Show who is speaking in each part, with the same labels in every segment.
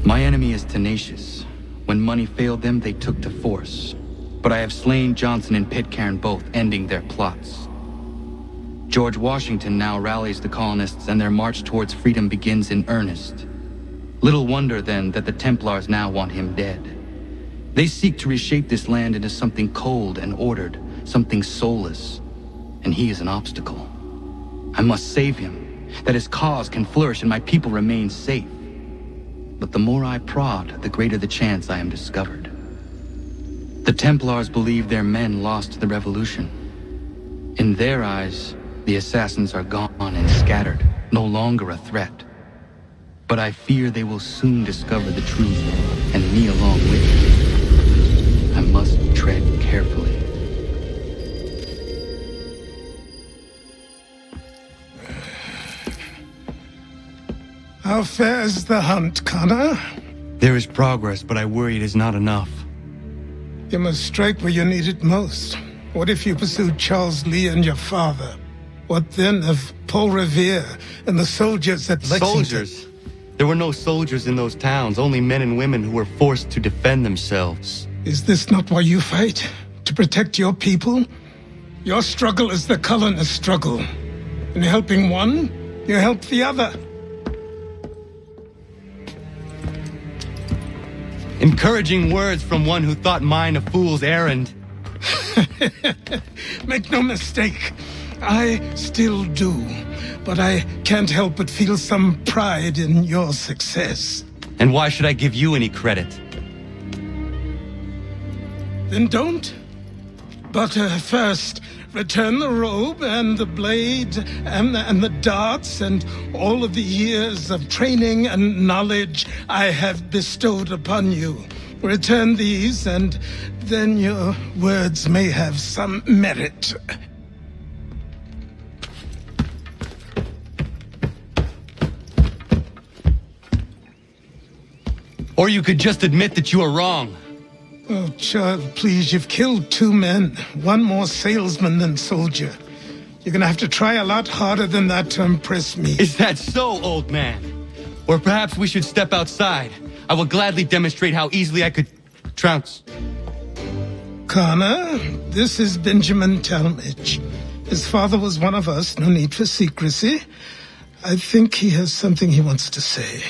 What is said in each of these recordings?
Speaker 1: My enemy is tenacious. When money failed them, they took to force. But I have slain Johnson and Pitcairn both, ending their plots. George Washington now rallies the colonists, and their march towards freedom begins in earnest. Little wonder, then, that the Templars now want him dead. They seek to reshape this land into something cold and ordered, something soulless. And he is an obstacle. I must save him, that his cause can flourish and my people remain safe. But the more I prod, the greater the chance I am discovered. The Templars believe their men lost the revolution. In their eyes, the assassins are gone and scattered, no longer a threat. But I fear they will soon discover the truth, and me along with them. I must tread carefully.
Speaker 2: How fares the hunt, Connor?
Speaker 1: There is progress, but I worry it is not enough.
Speaker 2: You must strike where you need it most. What if you pursued Charles Lee and your father? What then of Paul Revere and the soldiers at Lexington?
Speaker 1: Soldiers? There were no soldiers in those towns, only men and women who were forced to defend themselves.
Speaker 2: Is this not why you fight? To protect your people? Your struggle is the colonists' struggle. In helping one, you help the other.
Speaker 1: Encouraging words from one who thought mine a fool's errand.
Speaker 2: Make no mistake, I still do. But I can't help but feel some pride in your success.
Speaker 1: And why should I give you any credit?
Speaker 2: Then don't. But first, return the robe and the blade and the darts and all of the years of training and knowledge I have bestowed upon you. Return these, and then your words may have some merit.
Speaker 1: Or you could just admit that you are wrong.
Speaker 2: Oh, child, please, you've killed 2 men. One more salesman than soldier. You're gonna have to try a lot harder than that to impress me.
Speaker 1: Is that so, old man? Or perhaps we should step outside. I will gladly demonstrate how easily I could trounce.
Speaker 2: Connor, this is Benjamin Talmadge. His father was one of us, no need for secrecy. I think he has something he wants to say.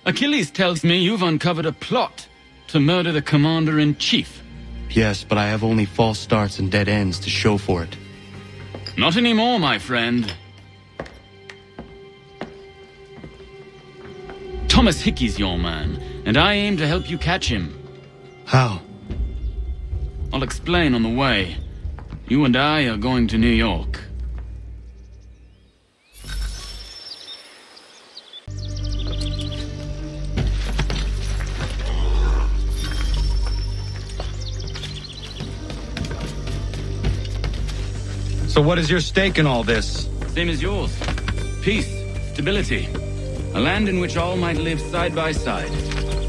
Speaker 3: Achilles tells me you've uncovered a plot to murder the commander-in-chief.
Speaker 1: Yes, but I have only false starts and dead ends to show for it.
Speaker 3: Not anymore, my friend. Thomas Hickey's your man, and I aim to help you catch him.
Speaker 1: How?
Speaker 3: I'll explain on the way. You and I are going to New York.
Speaker 1: So what is your stake in all this?
Speaker 3: Same as yours. Peace, stability. A land in which all might live side by side,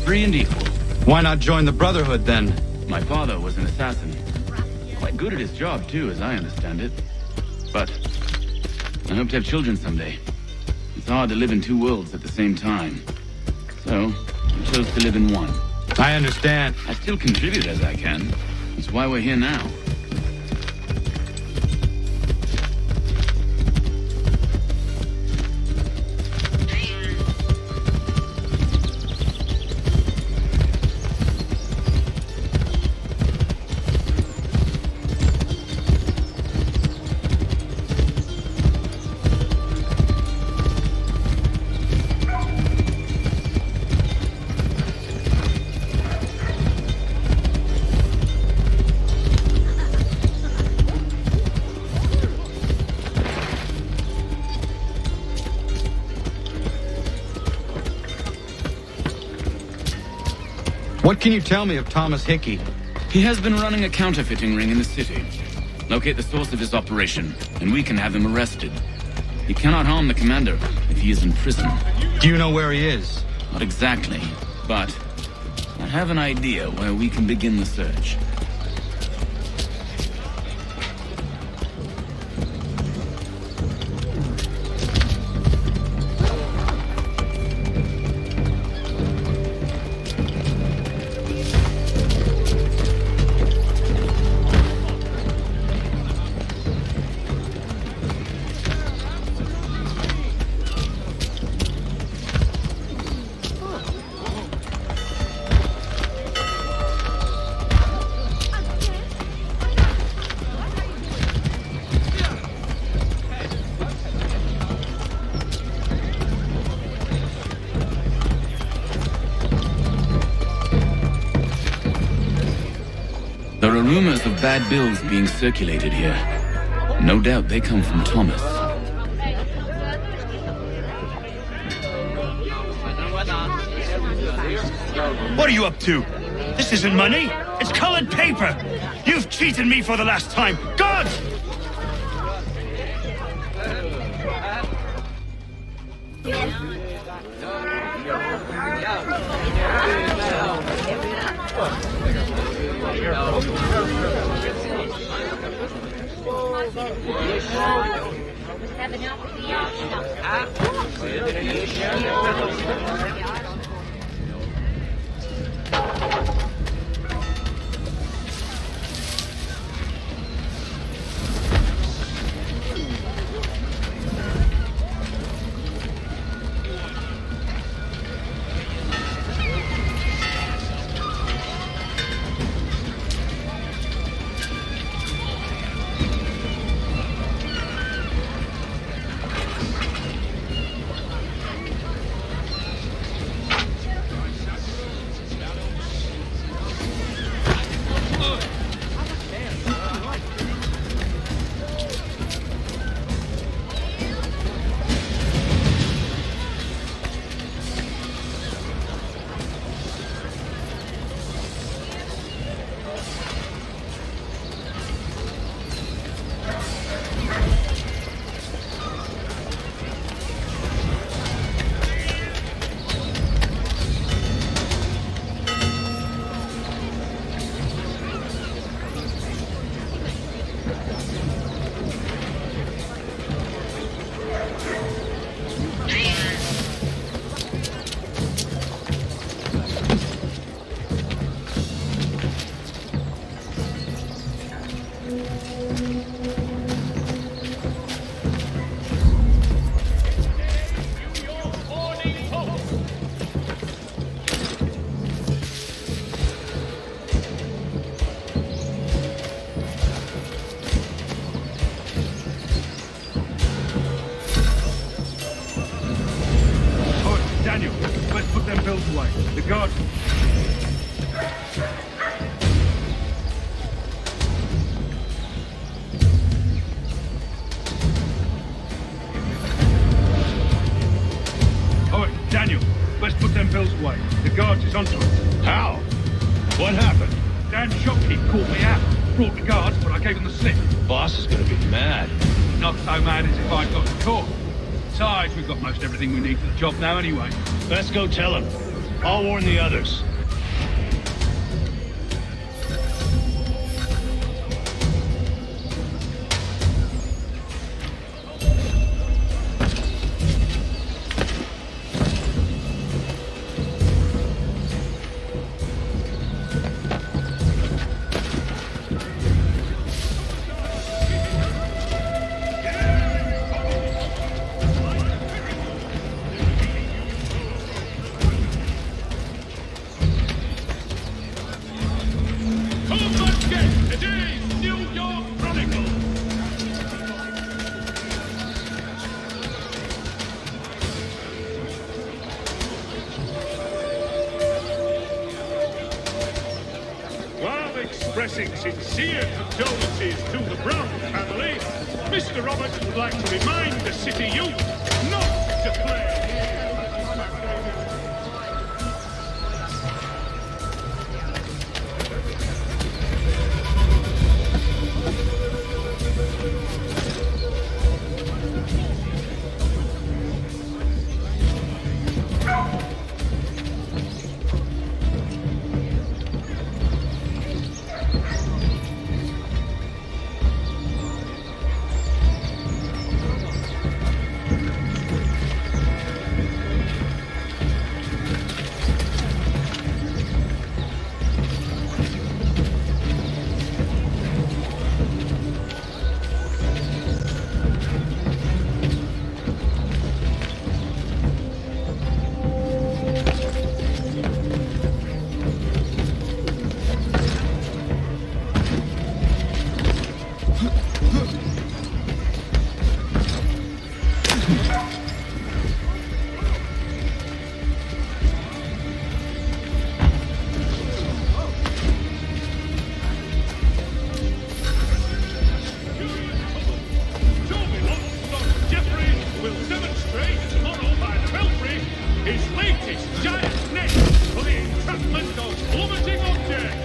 Speaker 3: free and equal.
Speaker 1: Why not join the Brotherhood, then?
Speaker 3: My father was an assassin. Quite good at his job, too, as I understand it. But I hope to have children someday. It's hard to live in 2 worlds at the same time. So, I chose to live in one.
Speaker 1: I understand.
Speaker 3: I still contribute as I can. That's why we're here now.
Speaker 1: What can you tell me of Thomas Hickey?
Speaker 3: He has been running a counterfeiting ring in the city. Locate the source of his operation, and we can have him arrested. He cannot harm the commander if he is in prison.
Speaker 1: Do you know where he is?
Speaker 3: Not exactly, but I have an idea where we can begin the search. There are rumors of bad bills being circulated here. No doubt they come from Thomas.
Speaker 4: What are you up to? This isn't money. It's colored paper. You've cheated me for the last time. God! The guard. Oh, Daniel, let's put them bills away. The guards is onto us.
Speaker 5: How? What happened?
Speaker 4: Damn shopkeep called me out. Brought the guards, but I gave him the slip.
Speaker 5: Boss is gonna be mad.
Speaker 4: Not so mad as if I'd got caught. Besides, we've got most everything we need for the job now anyway.
Speaker 5: Let's go tell him. I'll warn the others.
Speaker 6: Expressing sincere condolences to the Brown family, Mr. Roberts would like to remind the city youth not to declare. Let's go plummeting objects!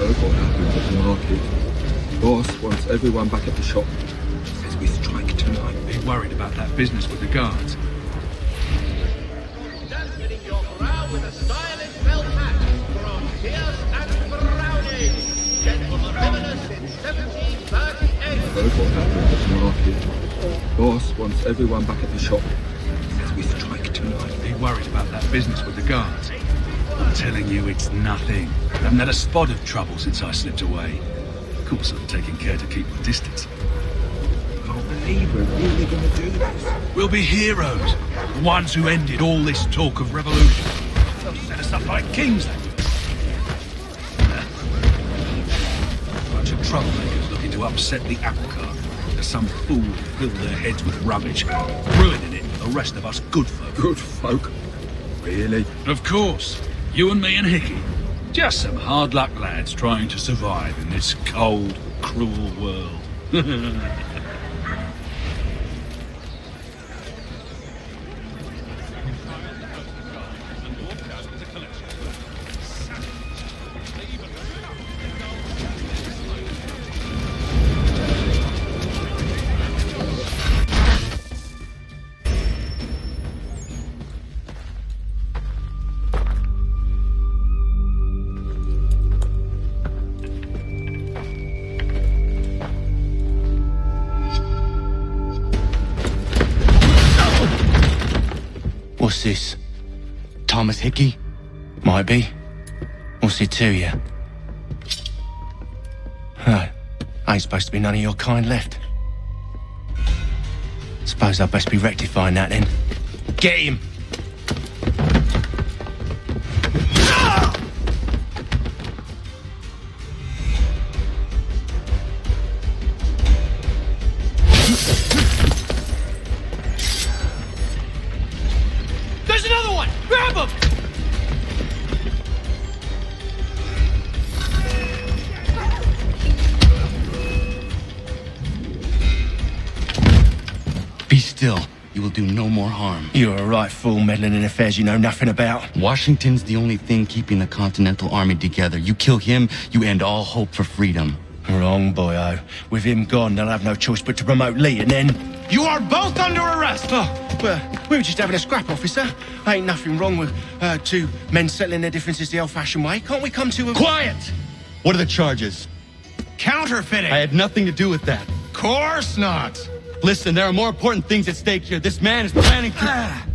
Speaker 7: Heard what happened at the market. Boss wants everyone back at the shop. Says we strike tonight.
Speaker 8: Be worried about that business with the guards.
Speaker 9: Dampening your brow with a stylish felt hat from Pierce and Browning. Gentleman feminist in 1738.
Speaker 7: Heard what happened at the market. Boss wants everyone back at the shop. Says we strike tonight.
Speaker 8: Be worried about that business with the guards. I'm telling you, it's nothing. I haven't had a spot of trouble since I slipped away. Of course, I'm taking care to keep my distance.
Speaker 7: Can't believe we're really going to do this.
Speaker 8: We'll be heroes. The ones who ended all this talk of revolution. They'll set us up like kings, they will. Bunch of troublemakers looking to upset the apple cart. There's some fool who filled their heads with rubbish, ruining it for the rest of us good folk.
Speaker 7: Good folk. Really?
Speaker 8: Of course. You and me and Hickey. Just some hard luck lads trying to survive in this cold, cruel world.
Speaker 1: What's this? Thomas Hickey? Might be. What's it to you? Ain't supposed to be none of your kind left. Suppose I best be rectifying that then. Get him!
Speaker 10: There's another one! Grab him!
Speaker 1: Be still. You will do no more harm.
Speaker 10: You're a right fool meddling in affairs you know nothing about.
Speaker 1: Washington's the only thing keeping the Continental Army together. You kill him, you end all hope for freedom.
Speaker 10: Wrong, boyo. With him gone, they'll have no choice but to promote Lee, and then...
Speaker 1: You are both under arrest!
Speaker 10: Oh, well, we were just having a scrap, officer. Ain't nothing wrong with two men settling their differences the old-fashioned way. Can't we come to a...
Speaker 1: Quiet! What are the charges?
Speaker 10: Counterfeiting!
Speaker 1: I had nothing to do with that.
Speaker 10: Course not!
Speaker 1: Listen, there are more important things at stake here. This man is planning to...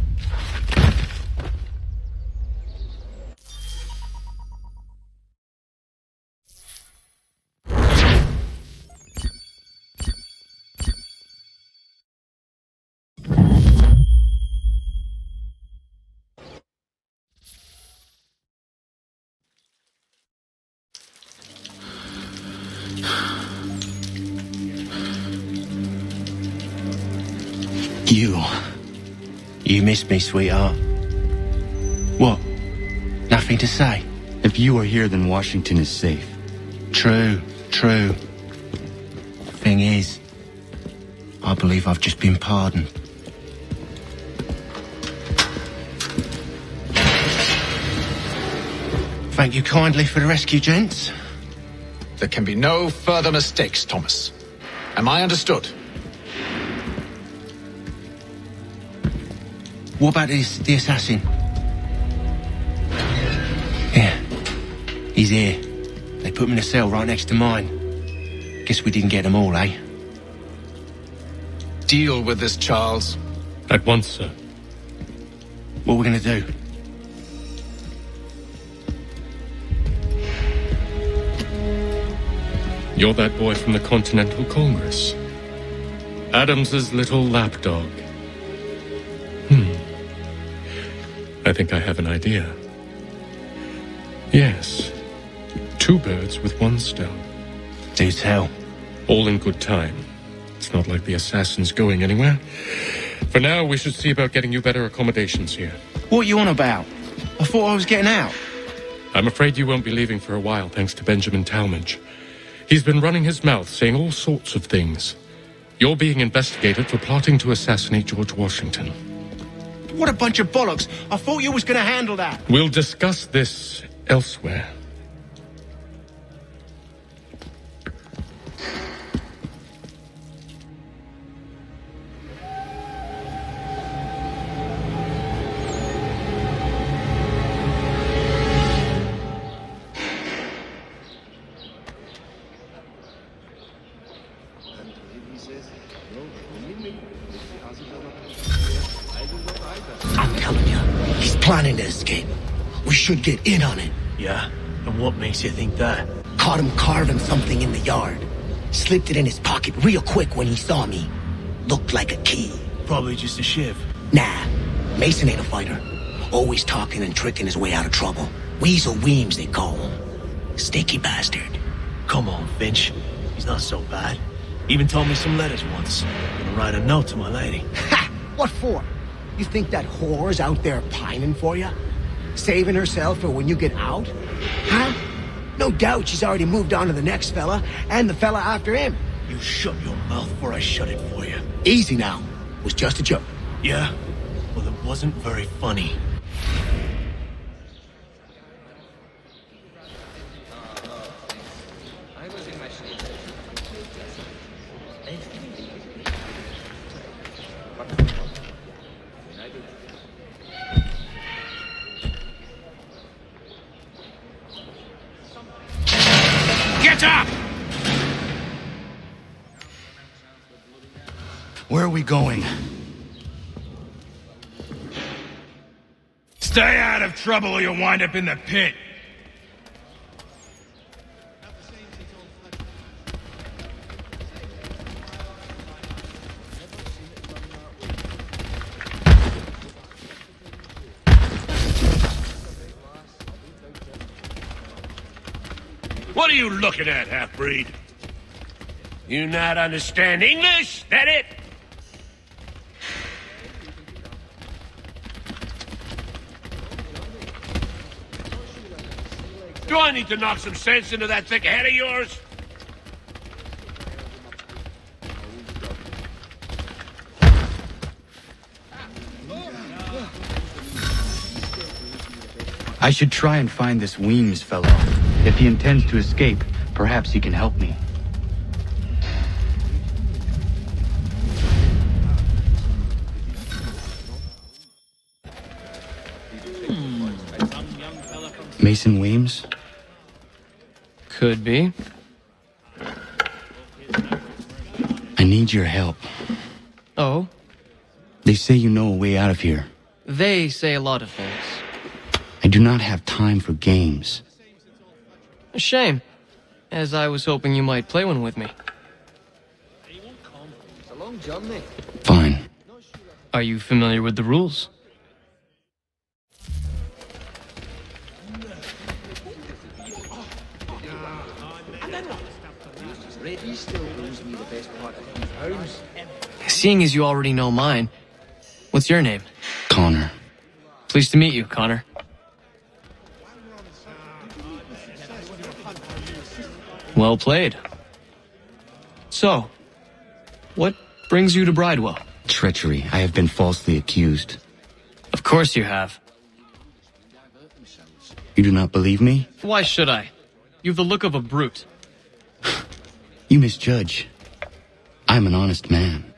Speaker 10: You missed me, sweetheart. What? Nothing to say?
Speaker 1: If you are here, then Washington is safe.
Speaker 10: True. Thing is, I believe I've just been pardoned. Thank you kindly for the rescue, gents.
Speaker 11: There can be no further mistakes, Thomas. Am I understood?
Speaker 10: What about the assassin? Yeah, he's here. They put him in a cell right next to mine. Guess we didn't get them all, eh?
Speaker 11: Deal with this, Charles.
Speaker 12: At once, sir.
Speaker 10: What are we gonna do?
Speaker 12: You're that boy from the Continental Congress. Adams's little lapdog. I think I have an idea. Yes. 2 birds with 1 stone.
Speaker 10: Do tell.
Speaker 12: All in good time. It's not like the assassin's going anywhere. For now, we should see about getting you better accommodations here.
Speaker 10: What are you on about? I thought I was getting out.
Speaker 12: I'm afraid you won't be leaving for a while, thanks to Benjamin Talmadge. He's been running his mouth, saying all sorts of things. You're being investigated for plotting to assassinate George Washington.
Speaker 10: What a bunch of bollocks. I thought you was gonna handle that.
Speaker 12: We'll discuss this elsewhere.
Speaker 10: I'm telling you, he's planning to escape. We should get in on it.
Speaker 13: Yeah? And what makes you think that?
Speaker 10: Caught him carving something in the yard. Slipped it in his pocket real quick when he saw me. Looked like a key.
Speaker 13: Probably just a shiv.
Speaker 10: Nah, Mason ain't a fighter. Always talking and tricking his way out of trouble. Weasel Weems, they call him. Sneaky bastard.
Speaker 13: Come on, Finch. He's not so bad. Even told me some letters once. Gonna write a note to my lady.
Speaker 10: Ha! What for? You think that whore's out there pining for you? Saving herself for when you get out? Huh? No doubt she's already moved on to the next fella, and the fella after him.
Speaker 13: You shut your mouth before I shut it for you.
Speaker 10: Easy now. Was just a joke.
Speaker 13: Yeah? Well, it wasn't very funny.
Speaker 4: Get up!
Speaker 1: Where are we going?
Speaker 4: Stay out of trouble or you'll wind up in the pit. What are you looking at, half-breed? You not understand English? That it? Do I need to knock some sense into that thick head of yours?
Speaker 1: I should try and find this Weems fellow. If he intends to escape, perhaps he can help me. Mason Weems?
Speaker 14: Could be.
Speaker 1: I need your help.
Speaker 14: Oh?
Speaker 1: They say you know a way out of here.
Speaker 14: They say a lot of things.
Speaker 1: I do not have time for games.
Speaker 14: A shame, as I was hoping you might play one with me.
Speaker 1: Fine.
Speaker 14: Are you familiar with the rules? Seeing as you already know mine, what's your name?
Speaker 1: Connor.
Speaker 14: Pleased to meet you, Connor. Well played. So, what brings you to Bridewell?
Speaker 1: Treachery. I have been falsely accused.
Speaker 14: Of course you have.
Speaker 1: You do not believe me?
Speaker 14: Why should I? You've the look of a brute.
Speaker 1: You misjudge. I'm an honest man.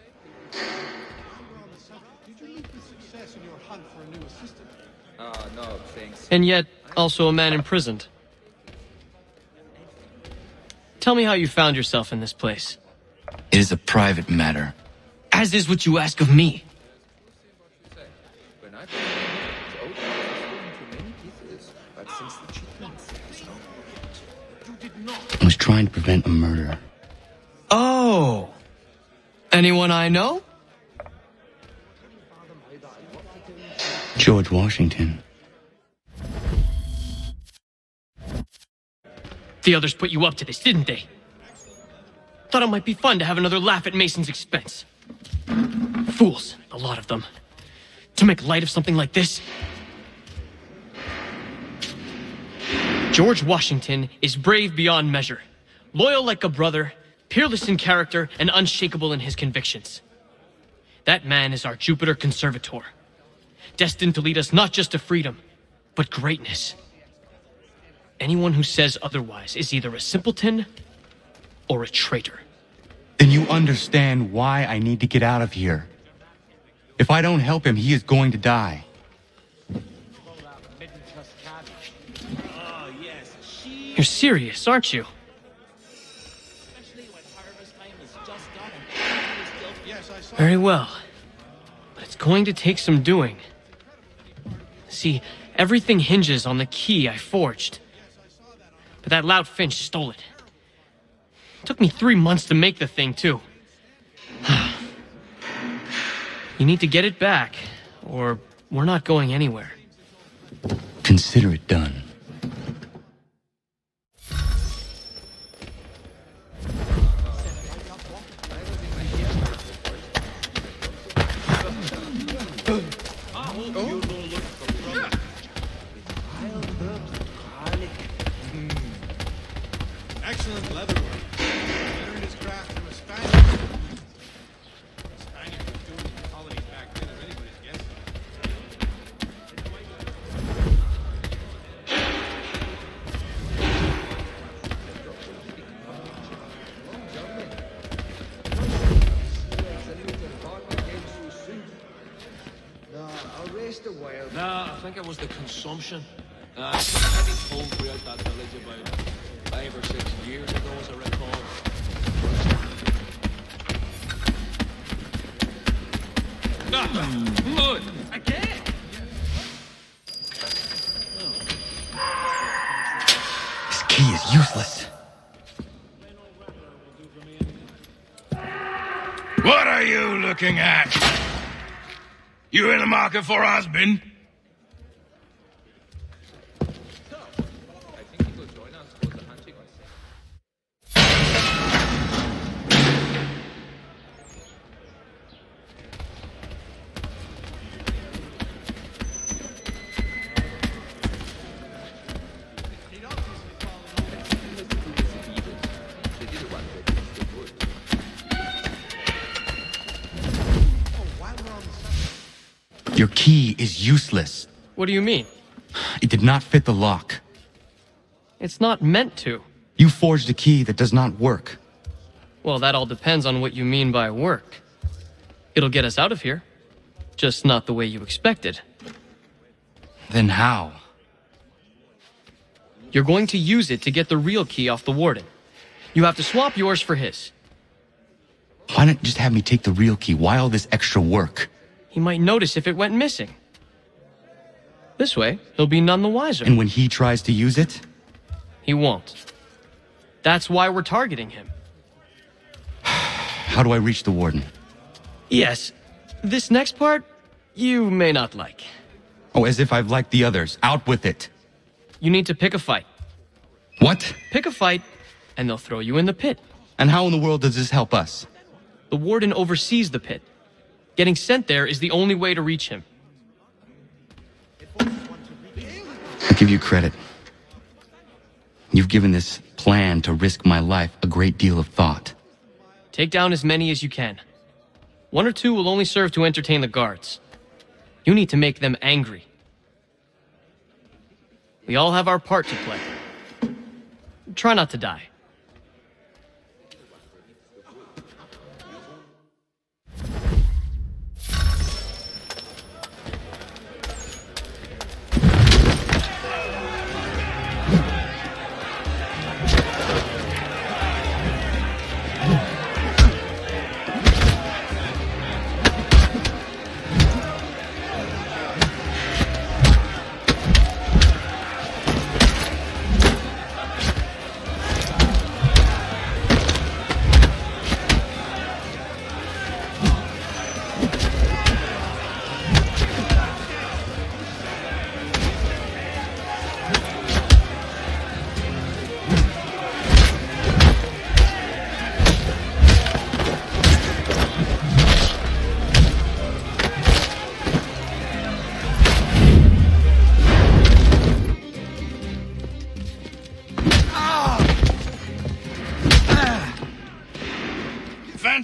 Speaker 14: And yet, also a man imprisoned. Tell me how you found yourself in this place.
Speaker 1: It is a private matter.
Speaker 14: As is what you ask of me.
Speaker 1: I was trying to prevent a murder.
Speaker 14: Oh! Anyone I know?
Speaker 1: George Washington.
Speaker 14: The others put you up to this, didn't they? Thought it might be fun to have another laugh at Mason's expense. Fools, a lot of them. To make light of something like this. George Washington is brave beyond measure, loyal like a brother, peerless in character and unshakable in his convictions. That man is our Jupiter Conservator, destined to lead us not just to freedom, but greatness. Anyone who says otherwise is either a simpleton or a traitor.
Speaker 1: Then you understand why I need to get out of here. If I don't help him, he is going to die.
Speaker 14: You're serious, aren't you? Very well. But it's going to take some doing. See, everything hinges on the key I forged. But that loud Finch stole it. Took me 3 months to make the thing, too. You need to get it back, or we're not going anywhere.
Speaker 1: Consider it done.
Speaker 6: Excellent leatherwork. He learned his craft from a Spaniard. Spaniards were doing in the colonies back then, if anybody's guessing.
Speaker 13: Nah, I think it was the consumption. I had been told throughout that village about 5 or 6 years ago, as I recall. Mud! Again!
Speaker 1: This key is useless.
Speaker 4: What are you looking at? You in the market for a husband?
Speaker 1: Your key is useless.
Speaker 14: What do you mean?
Speaker 1: It did not fit the lock.
Speaker 14: It's not meant to.
Speaker 1: You forged a key that does not work.
Speaker 14: Well, that all depends on what you mean by work. It'll get us out of here. Just not the way you expected.
Speaker 1: Then how?
Speaker 14: You're going to use it to get the real key off the warden. You have to swap yours for his.
Speaker 1: Why not just have me take the real key? Why all this extra work?
Speaker 14: He might notice if it went missing. This way, he'll be none the wiser.
Speaker 1: And when he tries to use it?
Speaker 14: He won't. That's why we're targeting him.
Speaker 1: How do I reach the warden?
Speaker 14: Yes, this next part, you may not like.
Speaker 1: Oh, as if I've liked the others. Out with it.
Speaker 14: You need to pick a fight.
Speaker 1: What?
Speaker 14: Pick a fight, and they'll throw you in the pit.
Speaker 1: And how in the world does this help us?
Speaker 14: The warden oversees the pit. Getting sent there is the only way to reach him.
Speaker 1: I give you credit. You've given this plan to risk my life a great deal of thought.
Speaker 14: Take down as many as you can. 1 or 2 will only serve to entertain the guards. You need to make them angry. We all have our part to play. Try not to die.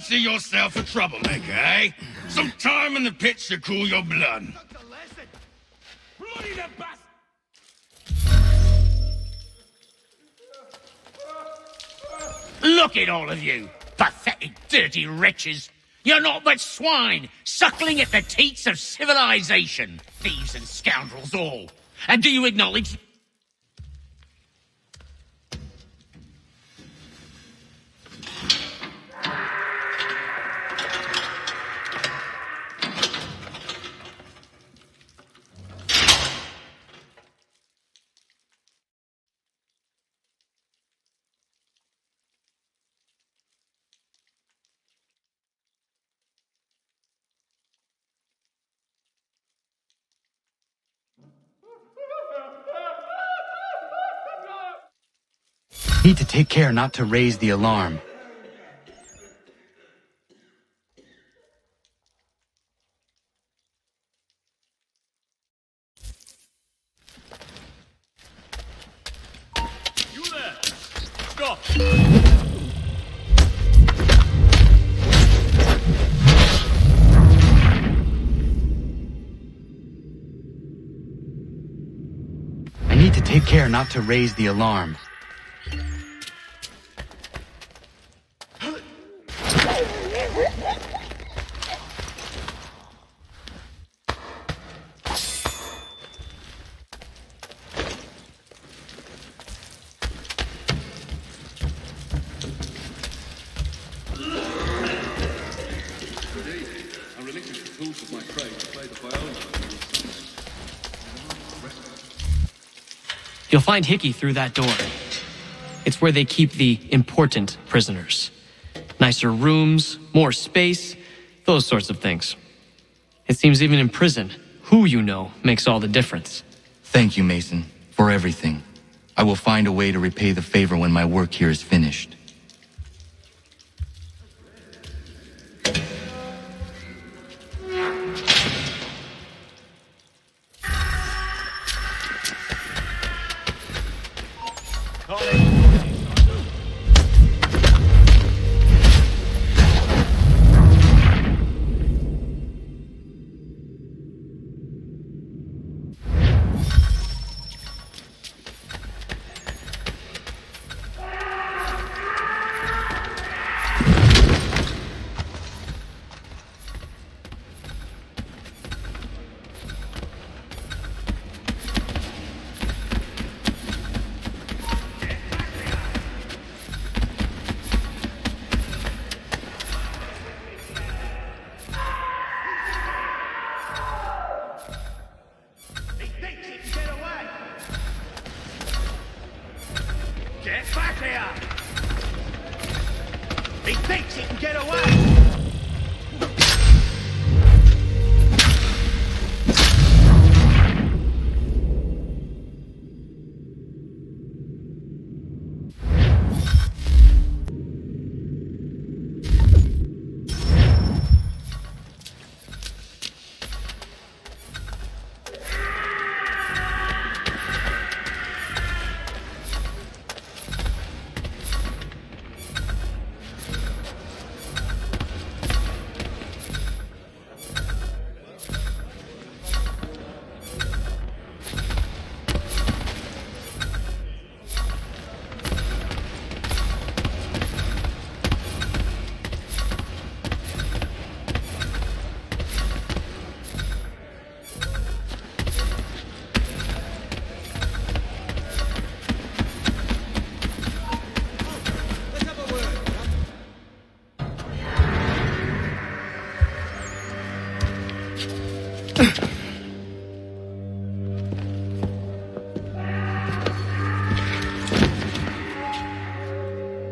Speaker 15: fancy yourself a troublemaker, eh? Some time in the pits to cool your blood.
Speaker 6: Bloody the bastard!
Speaker 16: Look at all of you, pathetic, dirty wretches. You're not but swine, suckling at the teats of civilization. Thieves and scoundrels all. And do you acknowledge...
Speaker 1: Need to take care not to raise the alarm.
Speaker 6: You there! Stop!
Speaker 1: I need to take care not to raise the alarm.
Speaker 14: You'll find Hickey through that door. It's where they keep the important prisoners. Nicer rooms, more space, those sorts of things. It seems even in prison, who you know makes all the difference.
Speaker 1: Thank you, Mason, for everything. I will find a way to repay the favor when my work here is finished.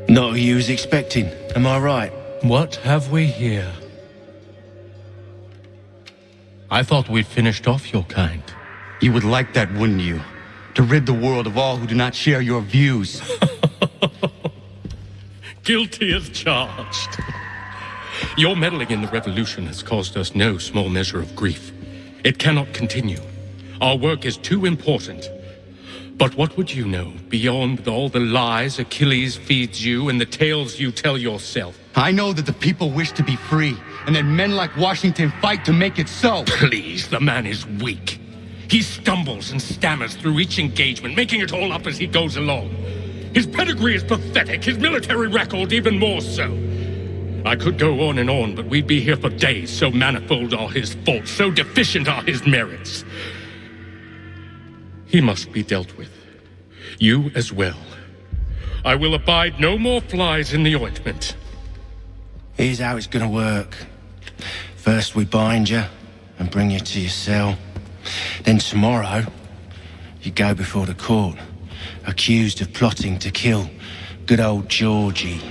Speaker 5: Not who you was expecting, am I right?
Speaker 17: What have we here? I thought we'd finished off your kind.
Speaker 1: You would like that, wouldn't you? To rid the world of all who do not share your views.
Speaker 12: Guilty as charged. Your meddling in the revolution has caused us no small measure of grief. It cannot continue. Our work is too important. But what would you know beyond all the lies Achilles feeds you and the tales you tell yourself?
Speaker 1: I know that the people wish to be free, and that men like Washington fight to make it so.
Speaker 12: Please, the man is weak. He stumbles and stammers through each engagement, making it all up as he goes along. His pedigree is pathetic, his military record even more so. I could go on, but we'd be here for days, so manifold are his faults, so deficient are his merits. He must be dealt with. You as well. I will abide no more flies in the ointment.
Speaker 5: Here's how it's gonna work. First we bind you and bring you to your cell. Then tomorrow, you go before the court, accused of plotting to kill good old Georgie.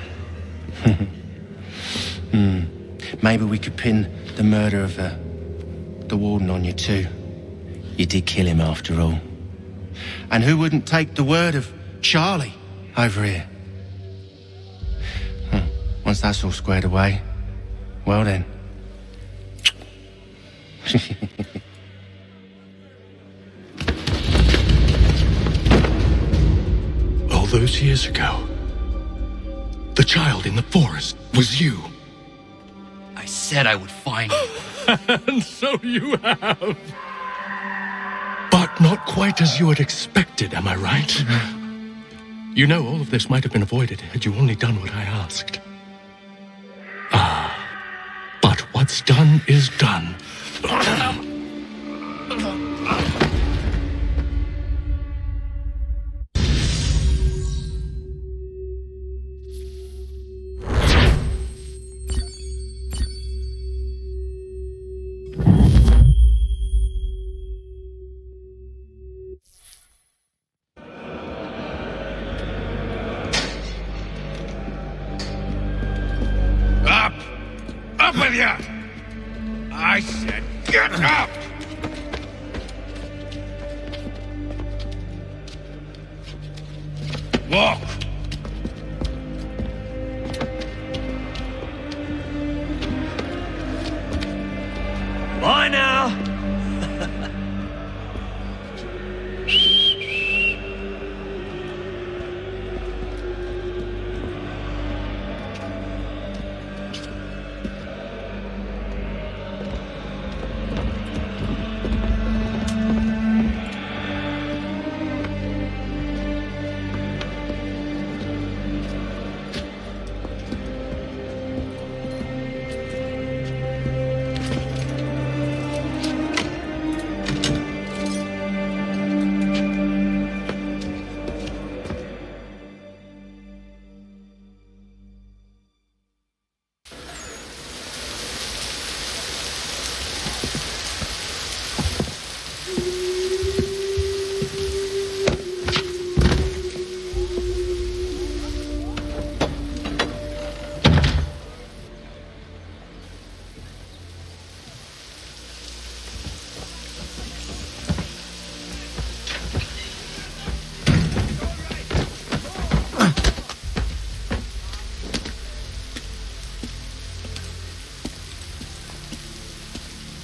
Speaker 5: Maybe we could pin the murder of the warden on you too. You did kill him after all. And who wouldn't take the word of Charlie over here? Once that's all squared away, well then.
Speaker 12: All those years ago, the child in the forest was you.
Speaker 1: I said I would find you.
Speaker 12: And so you have. But not quite as you had expected, am I right? You know, all of this might have been avoided had you only done what I asked. But what's done is done.
Speaker 15: Up with you! I said get up! Walk!
Speaker 5: Bye now!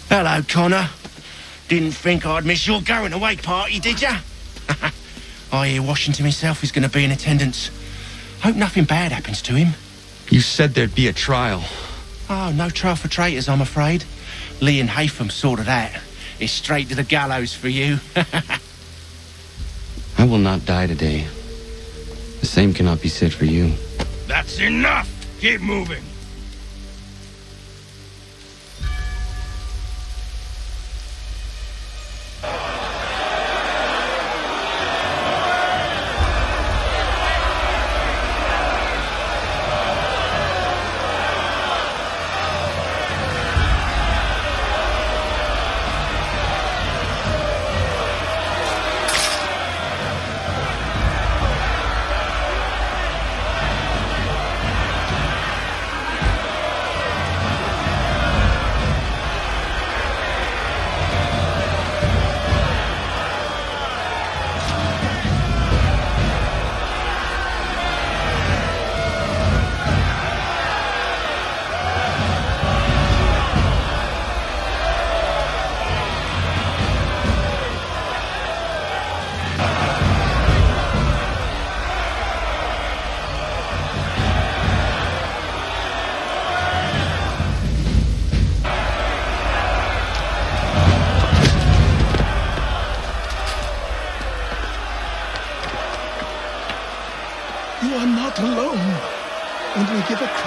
Speaker 5: Hello, Connor. Didn't think I'd miss your going away party, did ya? I hear Washington himself is going to be in attendance. Hope nothing bad happens to him.
Speaker 1: You said there'd be a trial.
Speaker 5: Oh, no trial for traitors, I'm afraid. Lee and Haytham sorted that. It's straight to the gallows for you.
Speaker 1: I will not die today. The same cannot be said for you.
Speaker 15: That's enough! Keep moving!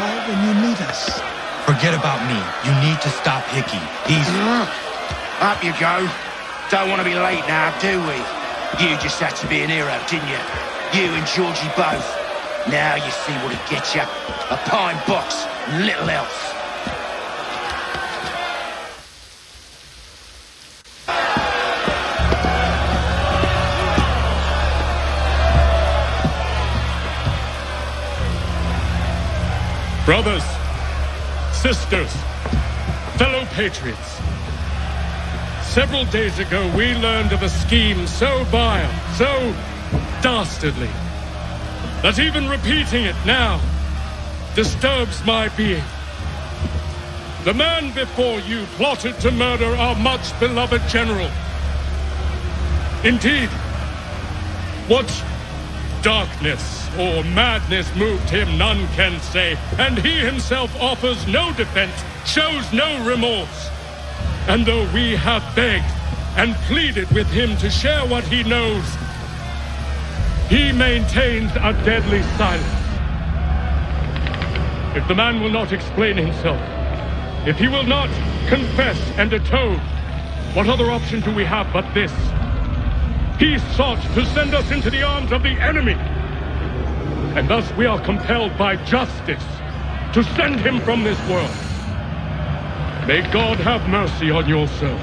Speaker 2: call when you need us.
Speaker 1: Forget about me. You need to stop Hickey. He's...
Speaker 5: Up you go. Don't want to be late now, do we? You just had to be an hero, didn't you? You and Georgie both. Now you see what it gets you. A pine box, little else.
Speaker 12: Brothers, sisters, fellow patriots. Several days ago, we learned of a scheme so vile, so dastardly, that even repeating it now disturbs my being. The man before you plotted to murder our much-beloved general. Indeed, what darkness or madness moved him, none can say, and he himself offers no defense, shows no remorse. And though we have begged and pleaded with him to share what he knows, he maintains a deadly silence. If the man will not explain himself, if he will not confess and atone, what other option do we have but this? He sought to send us into the arms of the enemy, and thus we are compelled by justice to send him from this world. May God have mercy on your soul.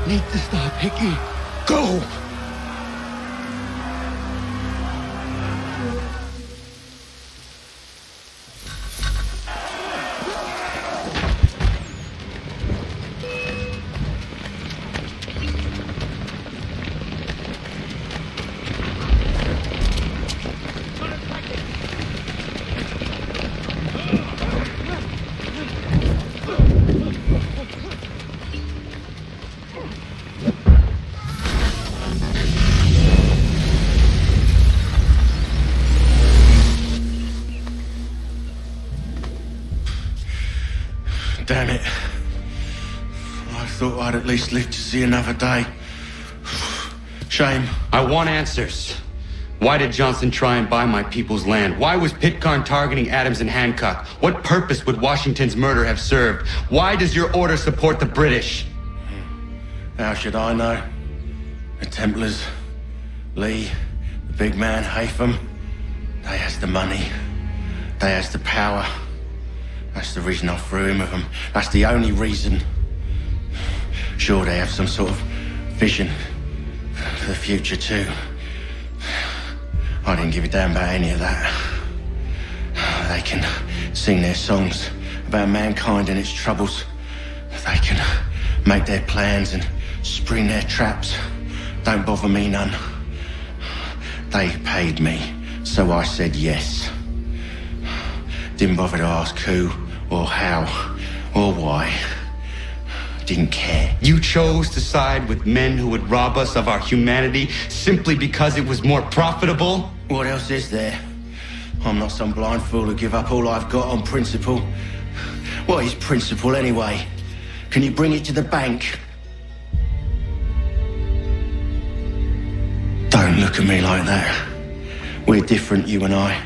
Speaker 10: Need to stop, Hickey.
Speaker 2: Go!
Speaker 5: Damn it. I thought I'd at least live to see another day. Shame.
Speaker 1: I want answers. Why did Johnson try and buy my people's land? Why was Pitcairn targeting Adams and Hancock? What purpose would Washington's murder have served? Why does your order support the British?
Speaker 5: How should I know? The Templars, Lee, the big man, Haytham, they has the money. They has the power. That's the reason I threw him with them. That's the only reason. Sure, they have some sort of vision for the future too. I didn't give a damn about any of that. They can sing their songs about mankind and its troubles. They can make their plans and spring their traps. Don't bother me none. They paid me, so I said yes. Didn't bother to ask who, or how, or why. Didn't care.
Speaker 1: You chose to side with men who would rob us of our humanity simply because it was more profitable?
Speaker 5: What else is there? I'm not some blind fool who give up all I've got on principle. What is principle anyway? Can you bring it to the bank? Don't look at me like that. We're different, you and I.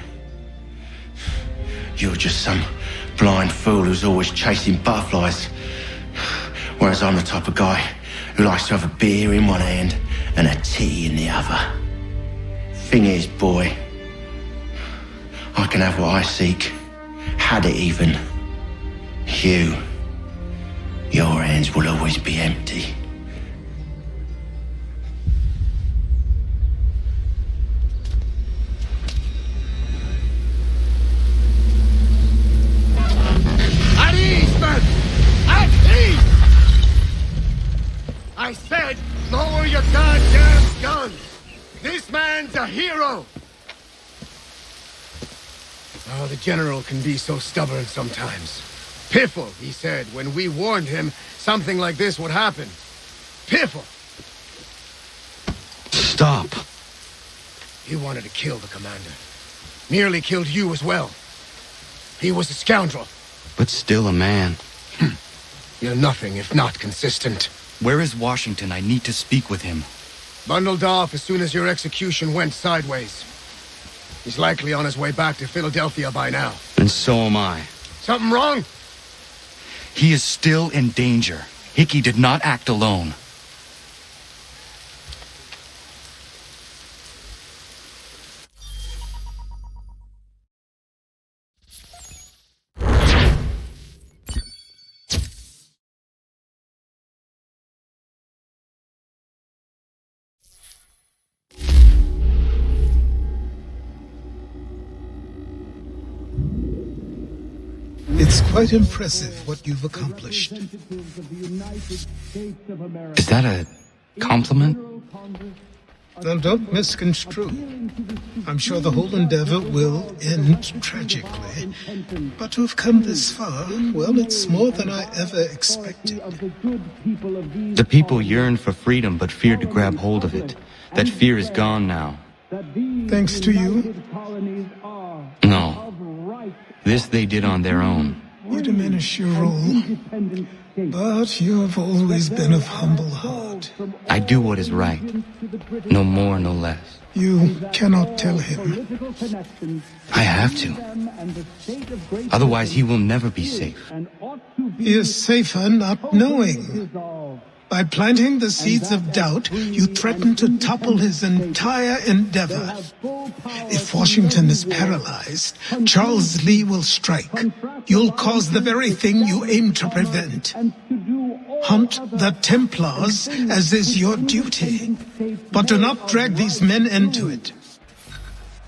Speaker 5: You're just some blind fool who's always chasing butterflies. Whereas I'm the type of guy who likes to have a beer in one hand and a tea in the other. Thing is, boy, I can have what I seek. Had it even. Your hands will always be empty.
Speaker 10: I said, lower your goddamn guns! This man's a hero! Oh, the general can be so stubborn sometimes. Piffle, he said, when we warned him something like this would happen. Piffle!
Speaker 1: Stop.
Speaker 10: He wanted to kill the commander. Nearly killed you as well. He was a scoundrel.
Speaker 1: But still a man.
Speaker 10: You're nothing if not consistent.
Speaker 1: Where is Washington? I need to speak with him.
Speaker 10: Bundled off as soon as your execution went sideways. He's likely on his way back to Philadelphia by now.
Speaker 1: And so am I.
Speaker 10: Something wrong?
Speaker 1: He is still in danger. Hickey did not act alone.
Speaker 2: It's quite impressive what you've accomplished.
Speaker 1: Is that a compliment?
Speaker 2: Now, don't misconstrue. I'm sure the whole endeavor will end tragically. But to have come this far, well, it's more than I ever expected.
Speaker 1: The people yearned for freedom but feared to grab hold of it. That fear is gone now.
Speaker 2: Thanks to you?
Speaker 1: No. This they did on their own.
Speaker 2: You diminish your role, but you have always been of humble heart.
Speaker 1: I do what is right. No more, no less.
Speaker 2: You cannot tell him.
Speaker 1: I have to. Otherwise, he will never be safe.
Speaker 2: He is safer not knowing. By planting the seeds of doubt, you threaten to topple his entire endeavor. If Washington is paralyzed, Charles Lee will strike. You'll cause the very thing you aim to prevent. Hunt the Templars, as is your duty. But do not drag these men into it.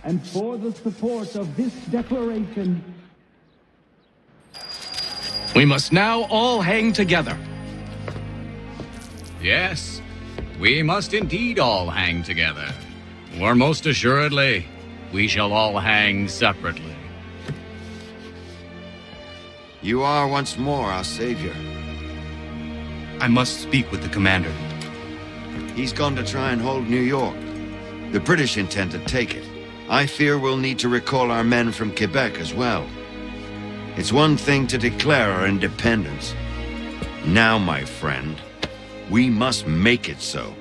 Speaker 18: And for the support of this declaration,
Speaker 17: We must now all hang together.
Speaker 19: Yes, we must indeed all hang together. Or most assuredly, we shall all hang separately.
Speaker 5: You are once more our savior.
Speaker 1: I must speak with the commander.
Speaker 5: He's gone to try and hold New York. The British intend to take it. I fear we'll need to recall our men from Quebec as well. It's one thing to declare our independence. Now, my friend, we must make it so.